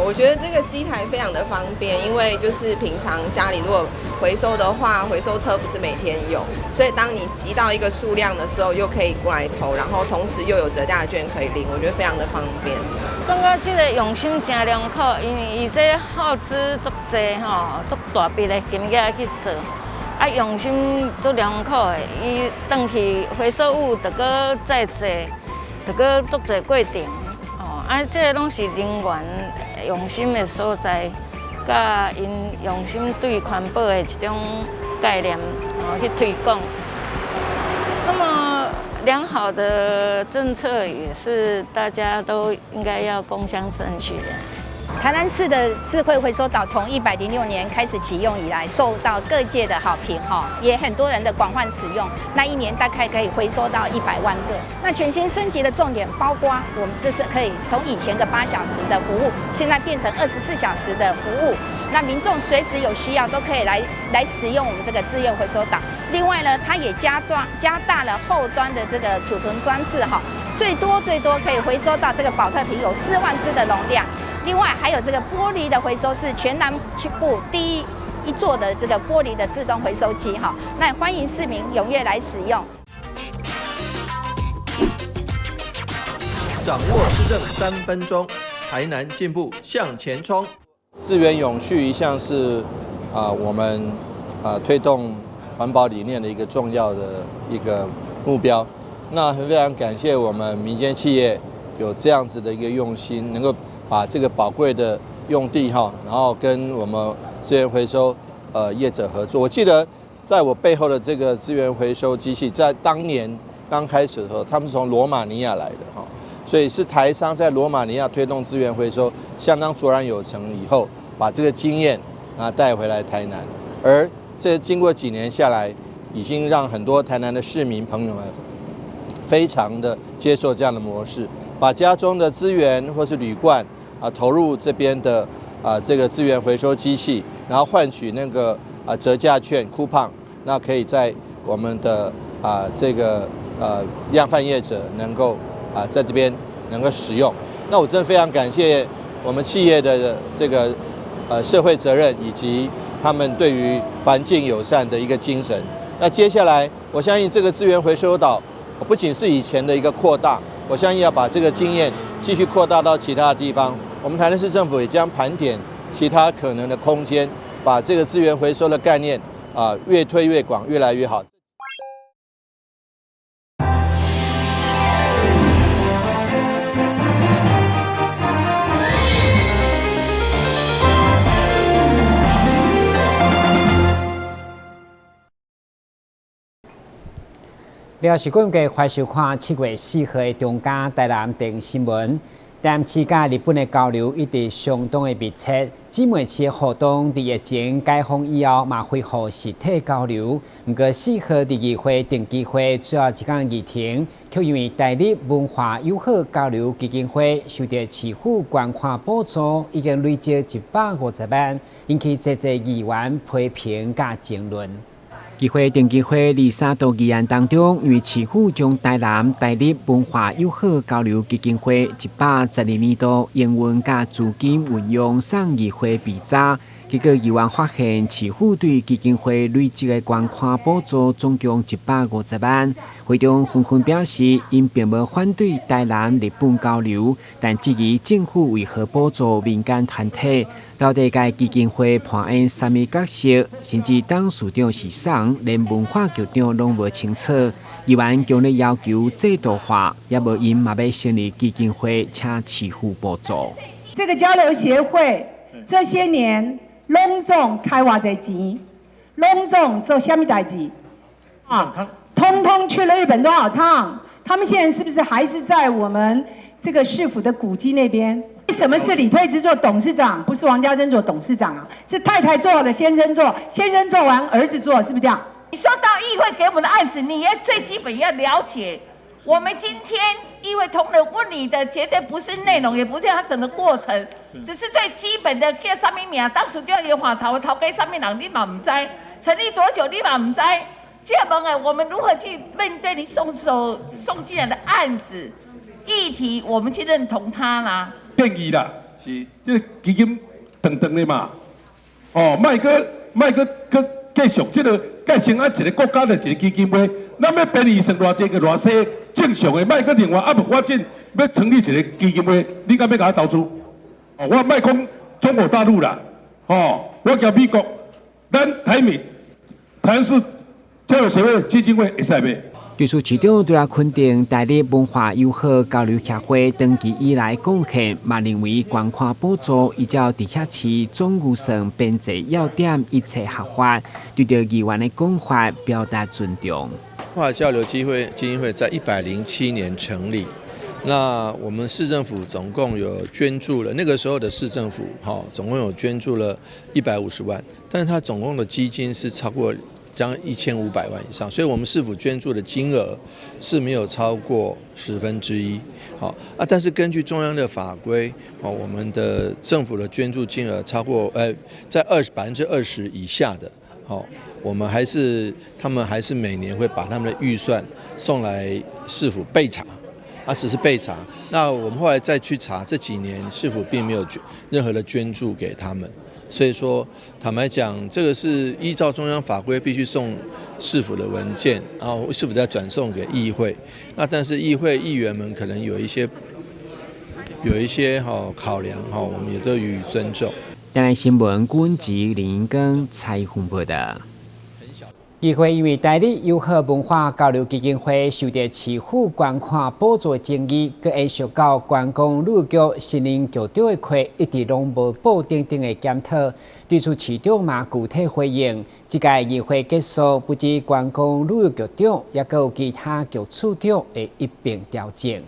我觉得这个机台非常的方便，因为就是平常家里如果回收的话，回收车不是每天有，所以当你集到一个数量的时候，又可以过来投，然后同时又有折价券可以领，我觉得非常的方便。感觉这个用心真良苦，因为伊这耗资足济吼，足大笔的金额去做，用心足良苦的，伊转去回收物就搁再做，就搁足济过程。这个拢是人员用心的所在，甲因用心对环保的一种概念，去推广。这么良好的政策，也是大家都应该要共襄盛举的。台南市的智慧回收岛从106年开始启用以来，受到各界的好评也很多人的广泛使用。那一年大概可以回收到100万个。那全新升级的重点包括，我们这是可以从以前的8小时的服务，现在变成24小时的服务。那民众随时有需要都可以来使用我们这个资源回收岛。另外呢，它也加大了后端的这个储存装置最多可以回收到这个保特瓶有4万只的容量。另外还有这个玻璃的回收是全南部第一座的这个玻璃的自动回收机那欢迎市民踊跃来使用。掌握市政3分钟，台南进步向前冲。资源永续一向是我们推动环保理念的一个重要的一个目标。那非常感谢我们民间企业有这样子的一个用心，能够把这个宝贵的用地然后跟我们资源回收业者合作。我记得在我背后的这个资源回收机器，在当年刚开始的时候，他们是从罗马尼亚来的所以是台商在罗马尼亚推动资源回收相当卓然有成以后，把这个经验带回来台南，而这经过几年下来，已经让很多台南的市民朋友们非常的接受这样的模式，把家中的资源或是铝罐投入这边的这个资源回收机器，然后换取那个折价券 coupon， 那可以在我们的这个量贩业者能够在这边能够使用。那我真的非常感谢我们企业的这个社会责任以及他们对于环境友善的一个精神。那接下来我相信这个资源回收岛不仅是以前的一个扩大，我相信要把这个经验继续扩大到其他的地方。我们台南市政府也将盘点其他可能的空间，把这个资源回收的概念越推越广，越来越好。了是讲嘅快收看7月4號嘅中嘉台南電新聞，台南市甲日本嘅交流一直相當嘅密切，姊妹市嘅活動喺疫情解封以後嘛恢復實體交流。不過4號第二回定期會最後一天議程，卻因為台日文化友好交流基金會收到市府捐款補助已經累積150萬，引起儕議員批評甲爭論。議會定期會23道議案當中，因為市府將台南台日文化友好交流基金會112年度營運甲資金運用送議會備查，結果議員發現市府對基金會累積的捐款補助總共150萬，會中紛紛表示因並無反對台南日本交流，但質疑政府為何補助民間團體。到底該基金會扮演什麼角色？甚至當處長是誰，連文化局長攏無清楚。議員強烈要求制度化，也無因嘛要成立基金會，請市府補助。這個交流協會這些年攏總開偌濟錢，攏總做蝦米代誌？通通去了日本多少趟？他們現在是不是還是在我們這個市府的古蹟那邊？為什麼是李退之做董事長，不是王家珍做董事長啊？是太太做了，先生做，先生做完兒子做，是不是這樣？你說到議會給我們的案子，你也最基本要了解，我們今天議會同仁問你的絕對不是內容，也不是它整個過程，只是最基本的叫什麼名，當時叫你話頭家什麼人你嘛唔知，成立多久你嘛唔知，這問啊，我們如何去面對你送進來的案子議題，我們去認同它啦。建議啦，是这个基金长长的嘛，哦，卖个继续这个改成啊一个国家的一个基金会，咱要便宜算偌济个偌济，正常的卖个另外啊无发展，要成立一个基金会，你敢要甲我投资？哦，我卖讲中国大陆啦，哦，我叫美国，咱台湾市教育协会基金会会使卖。对此，市长对来肯定台日文化友好交流协会长期以来贡献，嘛认为捐款补助依照地下市总预算编制要点一切合法，对着议员的讲法表达尊重。文化交流基金会在107年成立，那我们市政府总共有捐助了，那个时候的市政府总共有捐助了150万，但是它总共的基金是超过将1500万以上，所以我们市府捐助的金额是没有超过1/10。但是根据中央的法规，我们的政府的捐助金额超过在20%以下的，他们还是每年会把他们的预算送来市府备查，只是备查。那我们后来再去查，这几年市府并没有任何的捐助给他们。所以说，坦白讲，这个是依照中央法规必须送市府的文件，然后市府再转送给议会。那但是议员们可能有一些考量，我们也都予以尊重。台南新闻军籍林英庚采访报道。议会因为台日友好文化交流基金会受到市府捐款补助争议，佮延续到观光旅局新任局长的会一直拢无保定的检讨。对此，市长嘛具体回应，这届议会结束，不止观光旅局长，也佮有其他局处长会一并调整。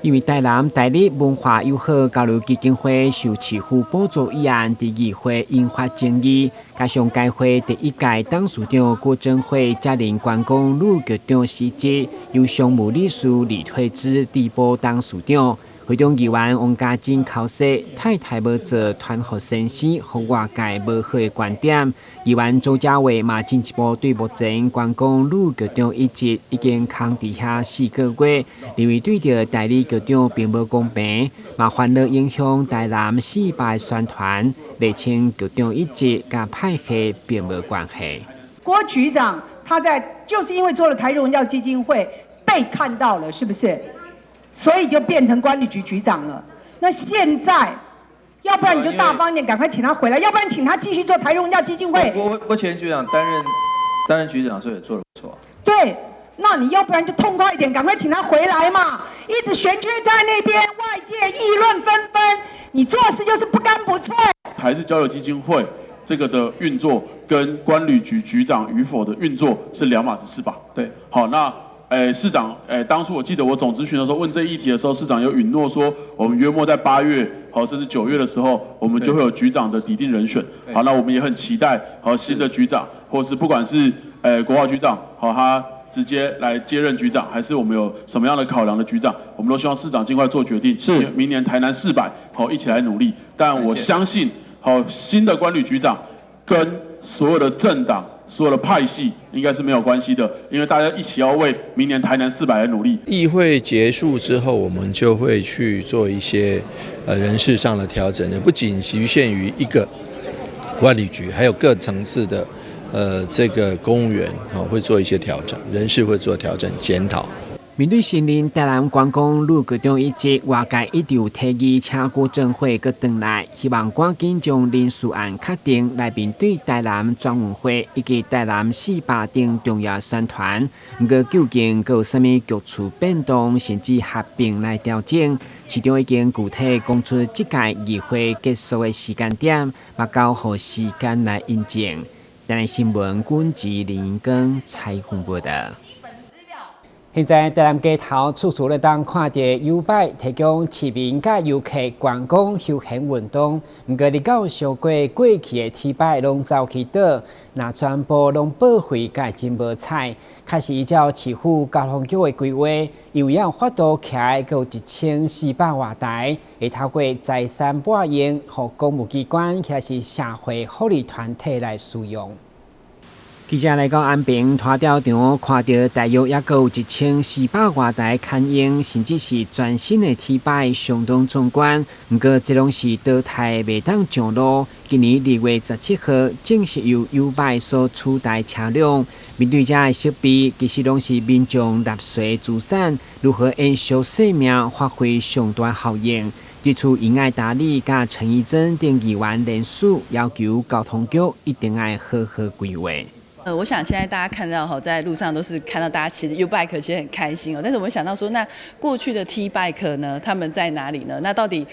因为台南台日文化友好交流基金会受市府补助议案伫议会引发争议，加上该会第一届董事长郭正辉接任观光旅局长时节，由常务理事李惠芝递补董事长。会中议员王家珍考试太太无做团学先生，和外界无好的观点。议员周家伟嘛进一步对目前观光旅局长一职已经空伫遐4个月，认为对着代理局长并无公平，嘛烦恼影响台南400宣传，厘清局长一职甲派系并无关系。郭局长他就是因为做了台日文教基金会被看到了，是不是？所以就变成管理局局长了。那现在，要不然你就大方一点，赶快请他回来；要不然请他继续做台日文教基金会。我前局长担任局长的时候也做得不错。对，那你要不然就痛快一点，赶快请他回来嘛！一直悬缺在那边，外界议论纷纷，你做事就是不干不脆。台日交流基金会这个的运作跟观旅局局长与否的运作是两码子事吧？对，好，那。市长，当初我记得我总咨询的时候问这议题的时候，市长有允诺说，我们约莫在8月，甚至9月的时候，我们就会有局长的拟定人选。好，那我们也很期待，新的局长，或是不管是国华局长，他直接来接任局长，还是我们有什么样的考量的局长，我们都希望市长尽快做决定。是，明年台南400，一起来努力。但我相信，新的观旅局长跟所有的政党。所有的派系应该是没有关系的，因为大家一起要为明年台南400来努力。议会结束之后，我们就会去做一些人事上的调整，不仅局限于一个管理局，还有各层次的这个公务员会做一些调整，人事会做调整检讨。面对新任台南观光旅局长一职，外界一直有提议请郭正辉阁回来，希望赶紧将人事案确定来面对台南转运会以及台南400等重要宣传。不过究竟阁有甚物局处变动，甚至合并来调整，市长已经具体讲出这届议会结束的时间点，嘛交予时间来印证。台南新闻军籍林英庚采访报道。现在台南街头处处咧当看到优摆，提供市民甲游客观光休闲运动。不过，你到上过去的铁摆拢走去倒，那全部拢报废，甲真无彩。开始依照市府交通局的规划，又要发度徛个1400多台，会透过财产保用，互公务机关或是社会福利团体来使用。记者来到安平拖吊场，看到大约也有1400多台牵引，甚至是全新的 T 摆，相当壮观。不过，这拢是倒台未当上路。今年2月17号，正式由 U 摆所取代车辆。面对这的设备，其实拢是民众纳税资产，如何延续生命，发挥上大效应。对此，尹爱达理甲陈义珍等议员联署，要求交通局一定要好好规划。我想现在大家看到在路上都是看到大家骑着 U-Bike 其实很开心但是我们想到说，那过去的 T-Bike 呢，他们在哪里呢？那到底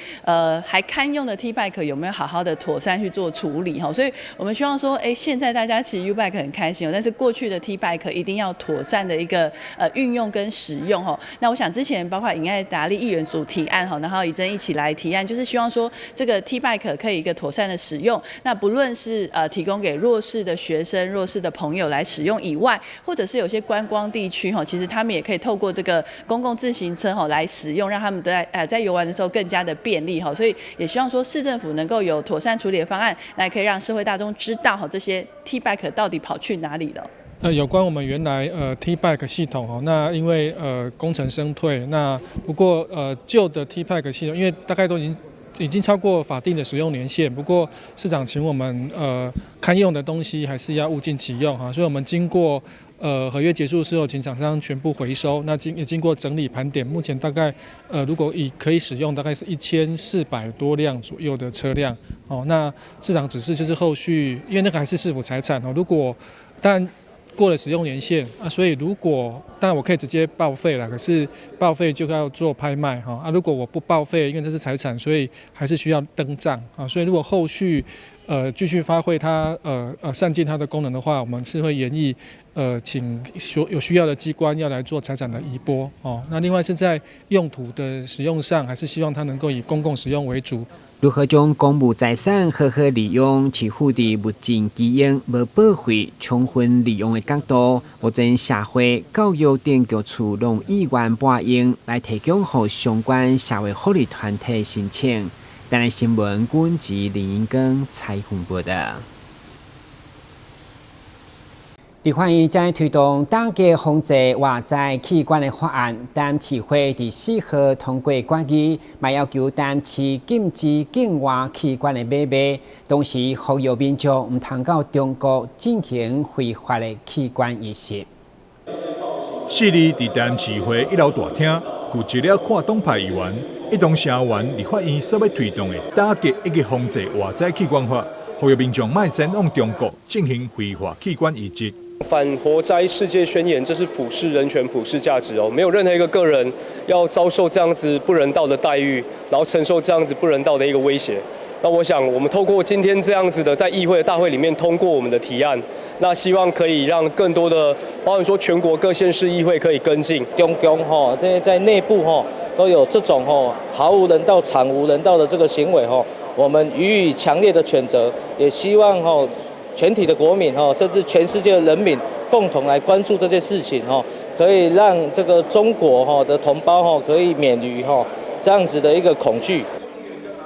还堪用的 T-Bike 有没有好好的妥善去做处理所以我们希望说，现在大家骑 U-Bike 很开心但是过去的 T-Bike 一定要妥善的一个运用跟使用那我想之前包括尹爱达理议员组提案然后以真一起来提案，就是希望说这个 T-Bike 可以一个妥善的使用。那不论是提供给弱势的学生、弱势的朋友来使用以外，或者是有些观光地区其实他们也可以透过这个公共自行车来使用，让他们在游玩的时候更加的便利所以也希望说市政府能够有妥善处理的方案，来可以让社会大众知道这些 T-Bike 到底跑去哪里了。有关我们原来T-Bike 系统那因为功成身退，那不过旧的 T-Bike 系统，因为大概都已经超过法定的使用年限，不过市长请我们堪用的东西还是要物尽其用所以我们经过合约结束之后，请厂商全部回收，那也经过整理盘点，目前大概如果可以使用，大概是1400多辆左右的车辆那市长指示就是后续，因为那个还是市府财产如果但过了使用年限所以如果当然我可以直接报废了，可是报废就要做拍卖如果我不报废，因为这是财产，所以还是需要登账所以如果后续继续发挥它善尽它的功能的话，我们是会研议请有需要的机关要来做财产的移拨那另外是在用途的使用上，还是希望它能够以公共使用为主。如何将公务财产好好利用，持乎伫物尽其用、无报废、充分利用的角度，目前社会、教育等局处拢议员把应来提供予相关社会福利团体申请。台南新闻阮及林英庚采访报道。立法院将推动打击防治外在器官的法案，但市会伫4号通过决议，嘛要求但市禁止境外器官的买卖，同时呼吁民众唔通到中国进行非法的器官移植。4日伫台南市会1楼大厅，聚集了跨党派议员，一同声援立法院所要推动的打击以及防治外在器官法，呼吁民众莫前往中国进行非法器官移植。反活摘世界宣言，这是普世人权、普世价值没有任何一个个人要遭受这样子不人道的待遇，然后承受这样子不人道的一个威胁。那我想，我们透过今天这样子的在议会的大会里面通过我们的提案，那希望可以让更多的，包含说全国各县市议会可以跟进。中共这些在内部都有这种毫无人道、惨无人道的这个行为我们予以强烈的谴责，也希望全体的国民甚至全世界的人民共同来关注这件事情可以让这个中国的同胞可以免于这样子的一个恐惧。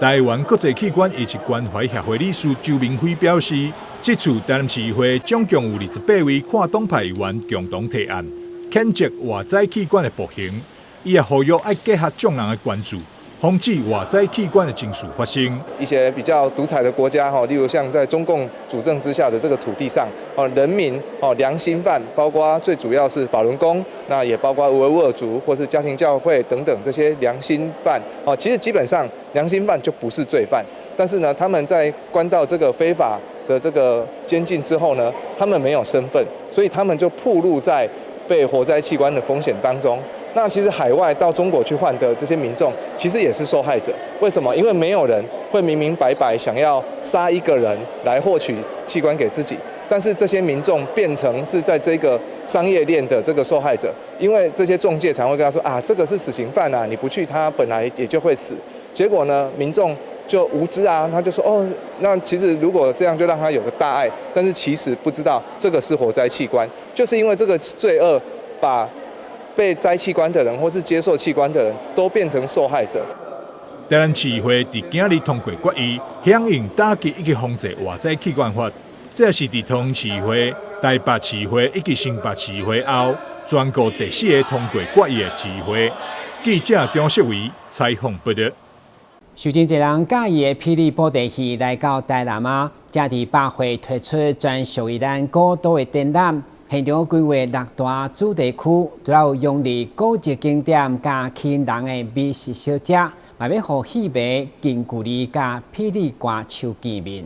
台湾国际器官移植关怀协会理事周明辉表示，这次台南市议会总共有28位跨党派议员共同提案，谴责外在器官的暴行，伊也呼吁要结合众人的关注，防止外在器官的情绪发生。一些比较独裁的国家例如像在中共主政之下的这个土地上人民良心犯，包括最主要是法轮功，那也包括维吾尔族或是家庭教会等等这些良心犯其实基本上良心犯就不是罪犯，但是呢，他们在关到这个非法的这个监禁之后呢，他们没有身份，所以他们就暴露在被活摘器官的风险当中。那其实海外到中国去换的这些民众，其实也是受害者。为什么？因为没有人会明明白白想要杀一个人来获取器官给自己，但是这些民众变成是在这个商业链的这个受害者，因为这些仲介常会跟他说这个是死刑犯你不去他本来也就会死。结果呢，民众就无知他就说那其实如果这样就让他有个大爱，但是其实不知道这个是活摘器官，就是因为这个罪恶把被摘器官的人或是接受器官的人都变成受害者。台南市议会伫今日通过决议，响应打击以及防治外在器官法，这也是伫同市议会台北市会以及新北市会后，全国第4个通过决议的市会。记者张世伟采访报道。受真侪人介意的霹雳布袋戏来到台南啊，正伫百货推出专属于咱古都的展览。现场规划6大主题区，都有用力古迹景点加吸引人的美食小食，嘛要互戏迷近距离甲霹雳歌手见面。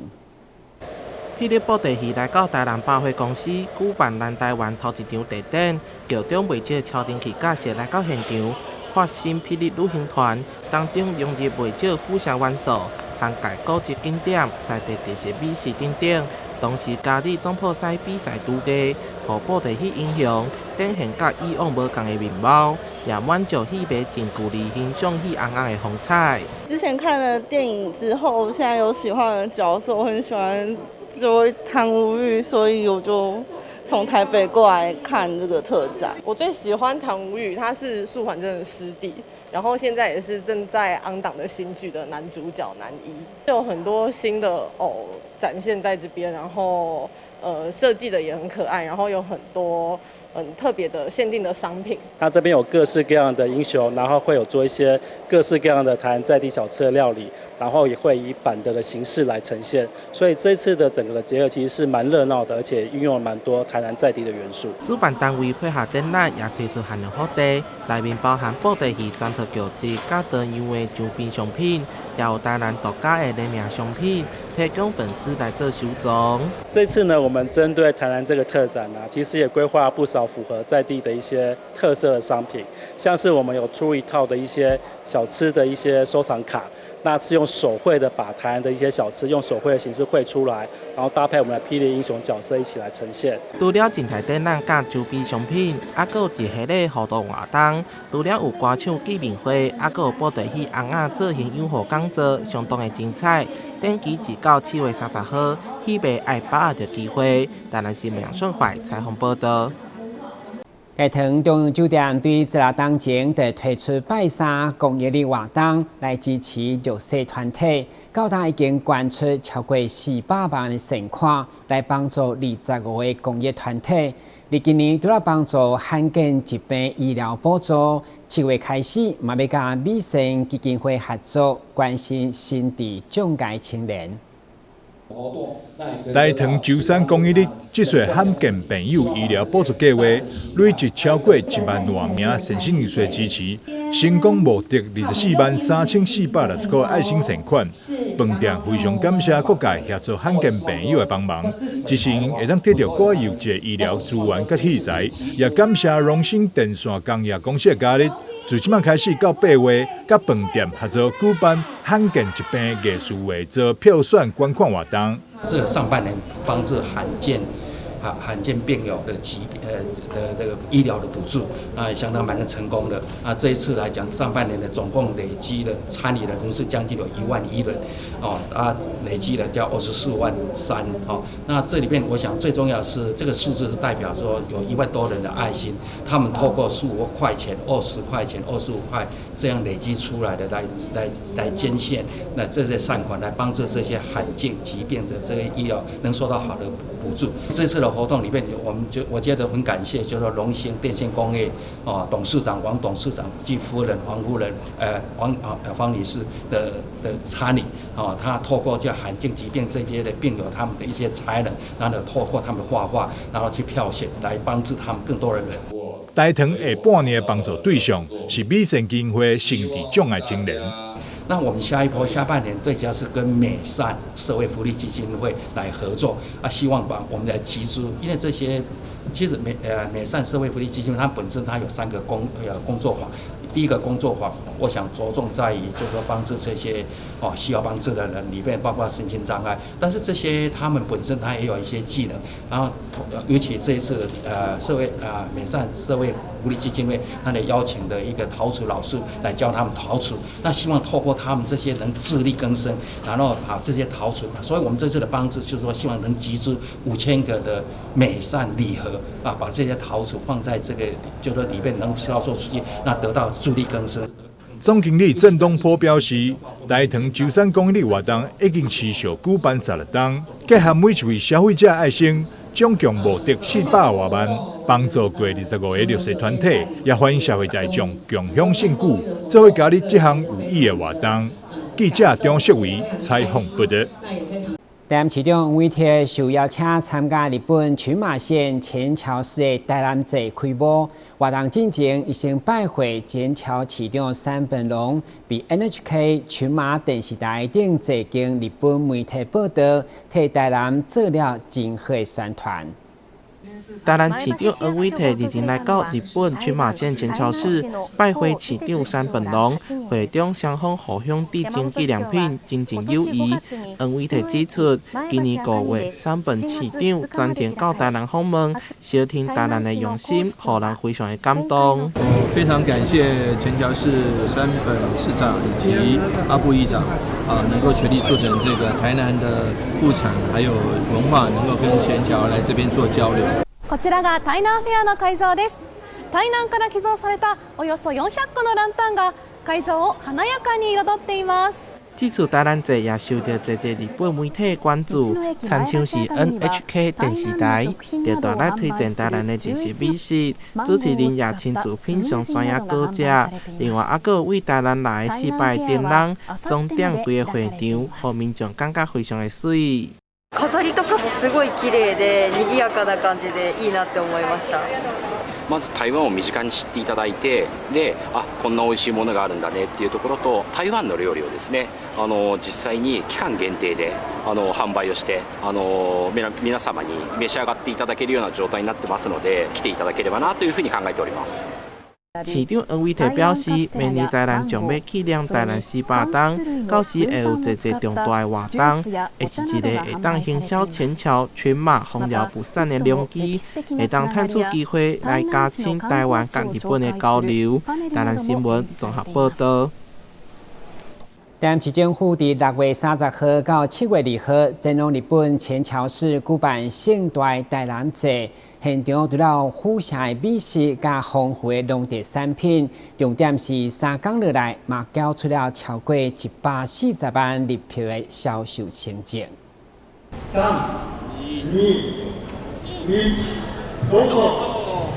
霹雳布袋戏来到台南百货公司举办咱台湾头一场地展，剧中卖少超人气角色来到现场，发新霹雳旅行团当中融入卖少互相元素，涵盖古迹景点、在地特色美食等等。同时加入总破赛比赛拄价，互布袋戏英雄展现甲以往无同的面貌，也满足戏迷近距离欣赏戏红红的风采。之前看了电影之后，现在有喜欢的角色，我很喜欢这位汤无玉，所以我就从台北过来看这个特展。我最喜欢唐无宇，他是素还真的师弟，然后现在也是正在昂档的新剧的男主角男一，有很多新的偶展现在这边，然后设计的也很可爱，然后有很多特别的限定的商品。那这边有各式各样的英雄，然后会有做一些各式各样的台南在地小吃的料理，然后也会以板德的形式来呈现。所以这次的整个的结合其实是蛮热闹的，而且运用了蛮多台南在地的元素。主办单位配合展览，也推出限量福袋，内面包含布袋戏全套剧集、甲多样的周边商品，也有台南独家的联名商品，提供粉丝来做收藏。这次呢，我们针对台南这个特展其实也规划了不少符合在地的一些特色的商品，像是我们有出一套的一些小吃的一些收藏卡，那是用手绘的把台南的一些小吃用手绘的形式绘出来，然后搭配我们的霹雳英雄角色一起来呈现。除了静态展览甲周边商品，还佫有一系列互动活动，除了有歌唱见面会，还佫有布袋戏红仔造型养护讲座，相当的精彩。展期至到7月30号，戏迷爱把握着机会。台南市民顺怀采访报道。大同中央酒店对这日当前就推出拜三公益的活动，来支持弱势团体。到达已经捐出超过400万的善款，来帮助25个公益团体。你今年除了帮助罕见疾病医疗补助，7月开始，嘛要甲美善基金会合作，关心心地障碍青年。大同舟山公益日，这岁罕见病友医疗补助计划累积超过1万多名善心人士支持，成功募得24万3460个爱心善款。饭店非常感谢各界协助罕见病友的帮忙，一时会当得到各有一医疗资源甲器材，也感谢荣兴电线工业公司的加入。自即马开始到8月，甲饭店合作举办罕见疾病艺术会做票选捐款活动。这上半年帮助罕见病友的这个医疗的补助，那也相当蛮成功的。那这一次来讲，上半年的总共累积的参与的人士将近有1万1人，累积了叫24万3，那这里边我想最重要的是这个数字是代表说有1万多人的爱心，他们透过15块钱、20块钱、25块这样累积出来的来捐献，那这些善款来帮助这些罕见疾病的这些医疗能受到好的补助。这次的活动里面，我觉得很感谢，就是说荣兴电信工业董事长王董事长及夫人黄夫人黄女士的参与他透过这罕见疾病这些的病友他们的一些才能，然后透过他们的画画，然后去票选来帮助他们更多的人。大同下半年的帮助对象是美善基金会心地障碍青年。那我们下半年最主要是跟美善社会福利基金会来合作希望把我们的集资，因为这些其实美善社会福利基金会它本身它有3个工作坊。第一个工作坊，我想着重在于就是说帮助这些需要帮助的人，里面包括身心障碍，但是这些他们本身他也有一些技能，然后尤其这一次美善社会福利基金会，他们邀请的一个陶瓷老师来教他们陶瓷，那希望透过他们这些能自力更生，然后把这些陶瓷，所以我们这次的帮助就是说希望能集资5000个的美善礼盒把这些陶瓷放在这个就是里面能销售出去，那得到自力更生。总经理郑东坡表示，大同舟山公益日活动已经持续举办16天，结合每一位消费者爱心，总共募得400多万，帮助过25个弱势团体，也欢迎社会大众共享盛举，做伙加入这项有意义的活动。记者张淑维采访报道。台市长为替受邀请参加日本群马县前桥市的台南祭开幕，活动进前已先拜会前桥市长山本龙，被 NHK 群马电视台等多间日本媒体报道，替台南做了真好的宣传。台南市长恩伟摕日前来到日本群马县前桥市拜会市长山本龙，会中双方互相致敬纪念品，真正友谊。恩伟摕指出，今年5月，山本市长专程到台南访问，小听台南的用心，让人非常的感动。非常感谢前桥市山本市长以及阿部议长能够全力促成这个台南的物产还有文化能够跟前桥来这边做交流。こちらが台南フェアの会場です。台南から寄贈されたおよそ400個のランタンが会場を華やかに彩っています。这次台南祭也受到多日本媒体的关注，参像是 NHK 电视台，就大力推荐台南的特色美食，主持人也亲自品尝山野果食。另外，还有为台南来的400个灯笼，装点规个会场，让民众感觉非常的水。飾りとかもすごい綺麗で賑やかな感じでいいなって思いました。まず台湾を身近に知っていただいて、で、こんな美味しいものがあるんだねっていうところと、台湾の料理をですね、実際に期間限定で販売をして、皆様に召し上がっていただけるような状態になってますので、来ていただければなというふうに考えております。市长恩伟摕表示，明年台南将要起量台南400档，到时会有一重大的活动，会是一个会当行销前桥、群马、丰寮不散的良机，会当探出机会来加深台湾甲日本的交流。台南新闻综合报道。台南市政府伫6月30号到7月2号，前往日本前桥市举办盛大台南祭。现场除了富庶的美食加丰富的农特产品，重点是3天落来，嘛交出了超过140万日票的销售成绩。3、2、1，动作。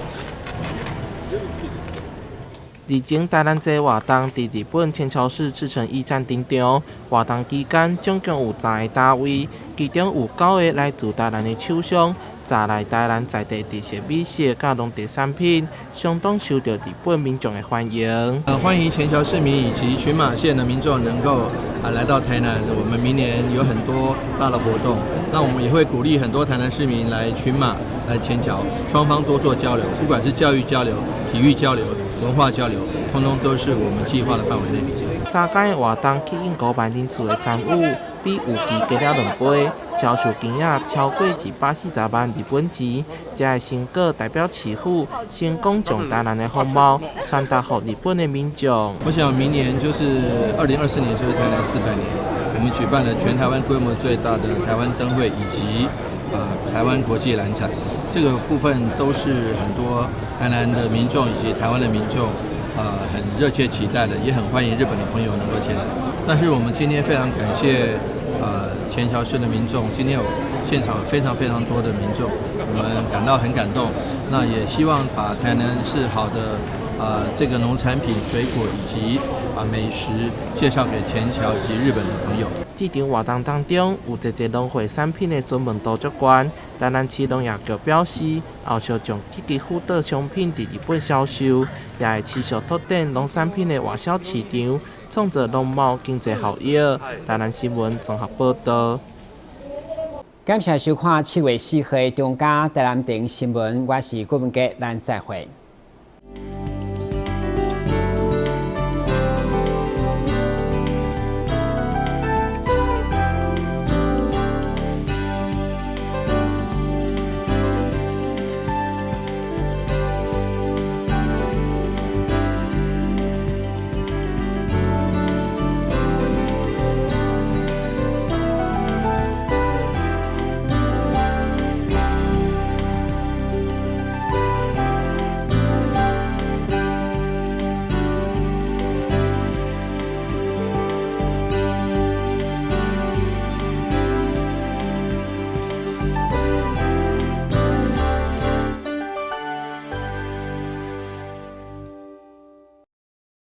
日前台南祭活动伫日本前桥市赤城驿站登场，活动期间总共有10个单位，其中有9个来自台南的厂商。带来台南在地特色美食甲农特产品，相当受到日本民众的欢迎。欢迎前桥市民以及群马县的民众能够来到台南。我们明年有很多大的活动，那我们也会鼓励很多台南市民来群马、来前桥，双方多做交流，不管是教育交流、体育交流、文化交流，通通都是我们计划的范围内。3天的活动吸引5万人次的参与，比有期加了2倍，销售金额超过140万日本钱。这个成果代表市府成功将台南的风貌传达给日本的民众。我想明年就是2024年，就是台南400年，我们举办了全台湾规模最大的台湾灯会以及台湾国际蓝展，这个部分都是很多台南的民众以及台湾的民众。很热切期待的，也很欢迎日本的朋友能够前来。但是我们今天非常感谢前桥市的民众，今天有现场非常多的民众，我们感到很感动。那也希望把台南市好的这个农产品、水果以及美食介绍给前桥以及日本的朋友。这场活动当中，有一个农会产品的专门度足悬。台南市农业局表示，后续将积极辅导商品伫日本销售，也会持续拓展农产品的外销市场，创造农贸经济效益。台南新闻综合报道。感谢收看7月4号的中嘉台南电新闻，我是郭文杰，咱再会。